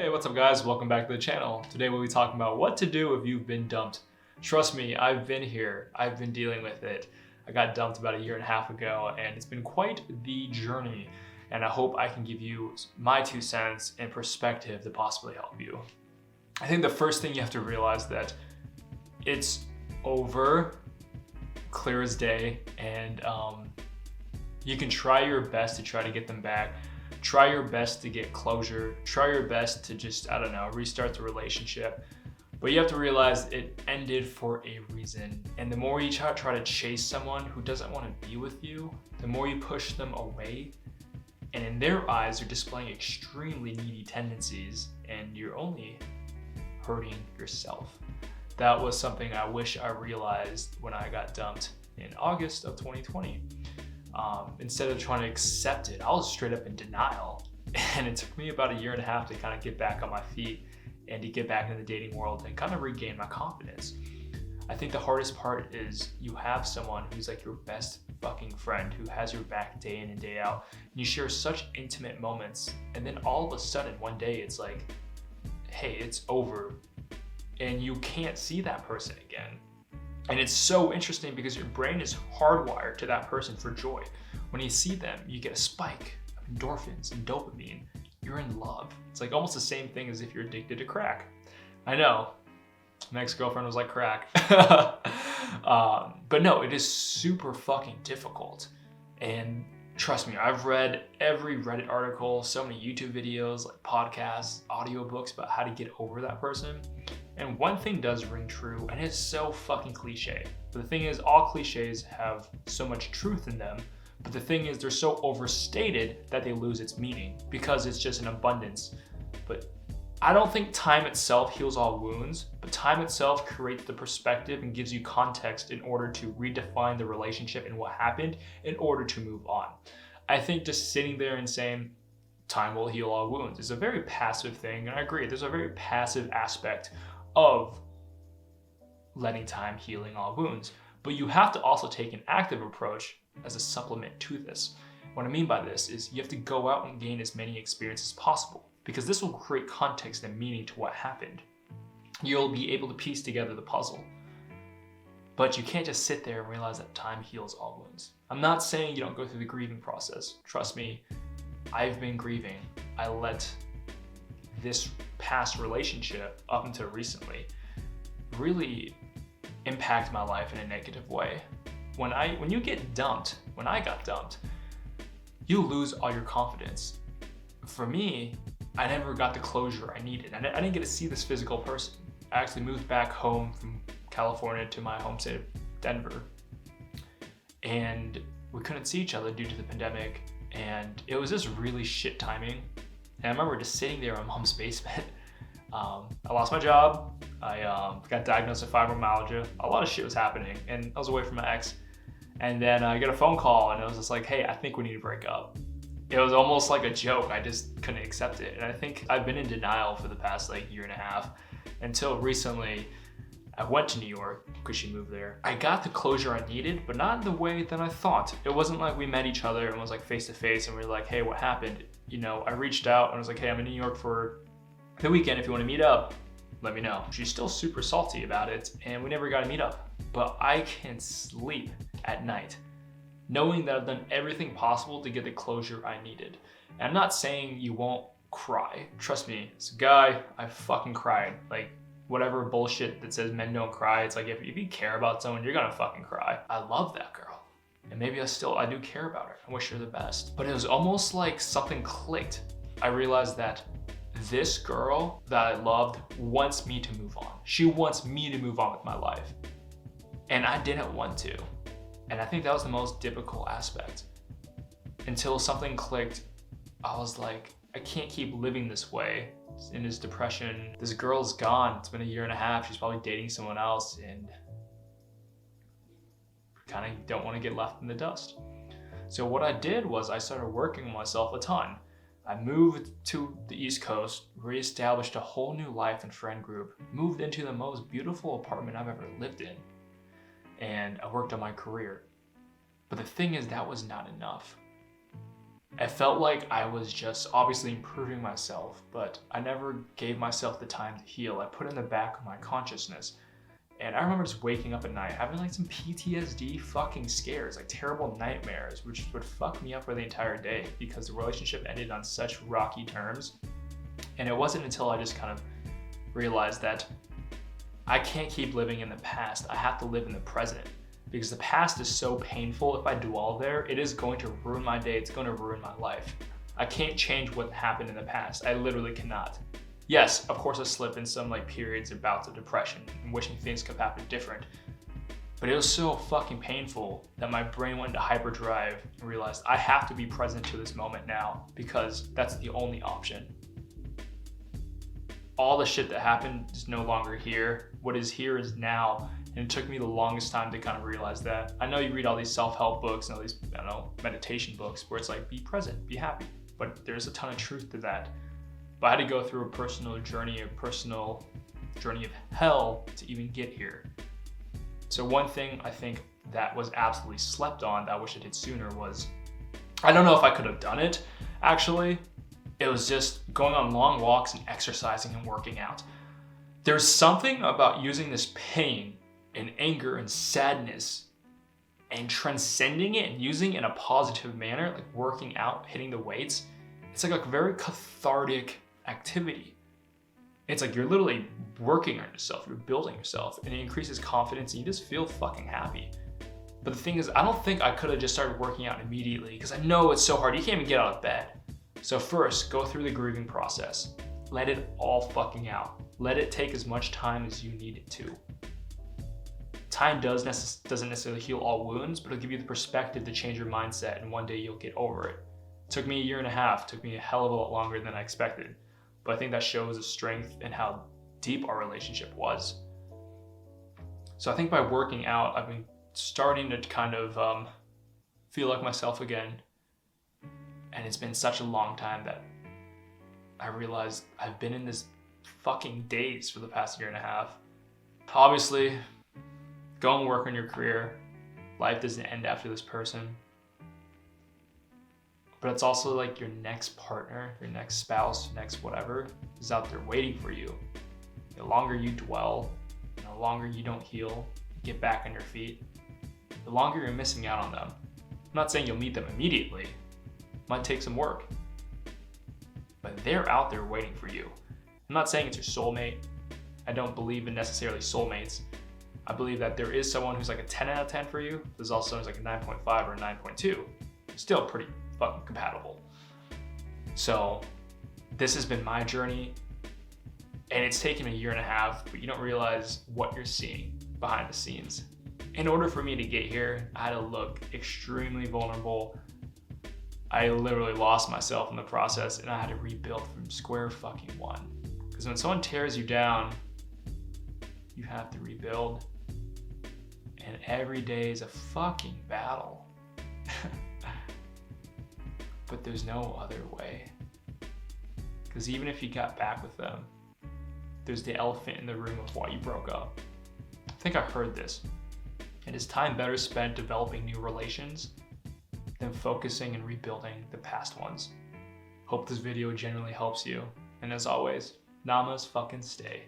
Hey, what's up guys? Welcome back to the channel. Today we'll be talking about what to do if you've been dumped. Trust me, I've been here. I've been dealing with it. I got dumped about a year and a half ago and it's been quite the journey. And I hope I can give you my 2 cents and perspective to possibly help you. I think the first thing you have to realize that it's over, clear as day, and you can try your best to try to get them back. Try your best to get closure. Try your best to just, I don't know, restart the relationship. But you have to realize it ended for a reason. And the more you try to chase someone who doesn't want to be with you, the more you push them away. And in their eyes, they're displaying extremely needy tendencies, and you're only hurting yourself. That was something I wish I realized when I got dumped in August of 2020. Instead of trying to accept it, I was straight up in denial. And it took me about a year and a half to kind of get back on my feet and to get back into the dating world and kind of regain my confidence. I think the hardest part is you have someone who's like your best fucking friend who has your back day in and day out. And you share such intimate moments. And then all of a sudden, one day it's like, hey, it's over. And you can't see that person again. And it's so interesting because your brain is hardwired to that person for joy. When you see them, you get a spike of endorphins and dopamine. You're in love. It's like almost the same thing as if you're addicted to crack. I know, my ex-girlfriend was like crack. But no, it is super fucking difficult. And trust me, I've read every Reddit article, so many YouTube videos, like podcasts, audiobooks about how to get over that person. And one thing does ring true, and it's so fucking cliche. But the thing is, all cliches have so much truth in them. But the thing is, they're so overstated that they lose its meaning because it's just an abundance. But I don't think time itself heals all wounds, but time itself creates the perspective and gives you context in order to redefine the relationship and what happened in order to move on. I think just sitting there and saying, time will heal all wounds is a very passive thing, and I agree, there's a very passive aspect of letting time healing all wounds. But you have to also take an active approach as a supplement to this. What I mean by this is you have to go out and gain as many experiences as possible, because this will create context and meaning to what happened. You'll be able to piece together the puzzle. But you can't just sit there and realize that time heals all wounds. I'm not saying you don't go through the grieving process. Trust me, I've been grieving. I let this past relationship up until recently really impact my life in a negative way. When you get dumped, when I got dumped, you lose all your confidence. For me, I never got the closure I needed. I didn't get to see this physical person. I actually moved back home from California to my home state of Denver. And we couldn't see each other due to the pandemic. And it was just really shit timing. And I remember just sitting there in mom's basement. I lost my job. I got diagnosed with fibromyalgia. A lot of shit was happening. And I was away from my ex. And then I get a phone call and it was just like, hey, I think we need to break up. It was almost like a joke. I just couldn't accept it. And I think I've been in denial for the past year and a half until recently I went to New York because she moved there. I got the closure I needed, but not in the way that I thought. It wasn't like we met each other and was like face to face and we were like, hey, what happened? You know, I reached out and was like, hey, I'm in New York for the weekend. If you want to meet up, let me know. She's still super salty about it and we never got to meet up. But I can sleep at night knowing that I've done everything possible to get the closure I needed. And I'm not saying you won't cry. Trust me, as a guy, I fucking cried. Like, whatever bullshit that says men don't cry, it's like if you care about someone, you're gonna fucking cry. I love that girl. And maybe I do care about her. I wish her the best. But it was almost like something clicked. I realized that this girl that I loved wants me to move on. She wants me to move on with my life. And I didn't want to. And I think that was the most difficult aspect. Until something clicked, I was like, I can't keep living this way, in this depression. This girl's gone. It's been a year and a half. She's probably dating someone else and kind of don't want to get left in the dust. So what I did was I started working on myself a ton. I moved to the East Coast, reestablished a whole new life and friend group, moved into the most beautiful apartment I've ever lived in. And I worked on my career. But the thing is, that was not enough. I felt like I was just obviously improving myself, but I never gave myself the time to heal. I put it in the back of my consciousness. And I remember just waking up at night, having like some PTSD fucking scares, like terrible nightmares, which would fuck me up for the entire day because the relationship ended on such rocky terms. And it wasn't until I just kind of realized that I can't keep living in the past. I have to live in the present because the past is so painful. If I dwell there, it is going to ruin my day. It's going to ruin my life. I can't change what happened in the past. I literally cannot. Yes, of course I slip in some like periods of bouts of depression and wishing things could happen different. But it was so fucking painful that my brain went into hyperdrive and realized I have to be present to this moment now because that's the only option. All the shit that happened is no longer here. What is here is now. And it took me the longest time to kind of realize that. I know you read all these self-help books and all these, meditation books where it's like, be present, be happy. But there's a ton of truth to that. But I had to go through a personal journey of hell to even get here. So one thing I think that was absolutely slept on that I wish I did sooner was, I don't know if I could have done it, actually. It was just going on long walks and exercising and working out. There's something about using this pain and anger and sadness and transcending it and using it in a positive manner, like working out, hitting the weights. It's like a very cathartic activity. It's like you're literally working on yourself, you're building yourself, and it increases confidence and you just feel fucking happy. But the thing is, I don't think I could have just started working out immediately because I know it's so hard. You can't even get out of bed. So first, go through the grieving process. Let it all fucking out. Let it take as much time as you need it to. Time doesn't necessarily heal all wounds, but it'll give you the perspective to change your mindset, and one day you'll get over it. It took me 1.5 years. It took me a hell of a lot longer than I expected. But I think that shows the strength and how deep our relationship was. So I think by working out, I've been starting to kind of feel like myself again. And it's been such a long time that I realized I've been in this fucking daze for the past 1.5 years. Obviously, go and work on your career. Life doesn't end after this person. But it's also like your next partner, your next spouse, your next whatever is out there waiting for you. The longer you dwell, the longer you don't heal, get back on your feet, the longer you're missing out on them. I'm not saying you'll meet them immediately. It might take some work. But they're out there waiting for you. I'm not saying it's your soulmate. I don't believe in necessarily soulmates. I believe that there is someone who's like a 10 out of 10 for you. There's also someone who's like a 9.5 or a 9.2. Still pretty fucking compatible. So this has been my journey, and it's taken 1.5 years, but you don't realize what you're seeing behind the scenes. In order for me to get here, I had to look extremely vulnerable. I literally lost myself in the process, and I had to rebuild from square fucking one. Because when someone tears you down, you have to rebuild. And every day is a fucking battle. But there's no other way. Because even if you got back with them, there's the elephant in the room of why you broke up. I think I heard this. It is time better spent developing new relations than focusing and rebuilding the past ones. Hope this video genuinely helps you. And as always, Namas fucking stay.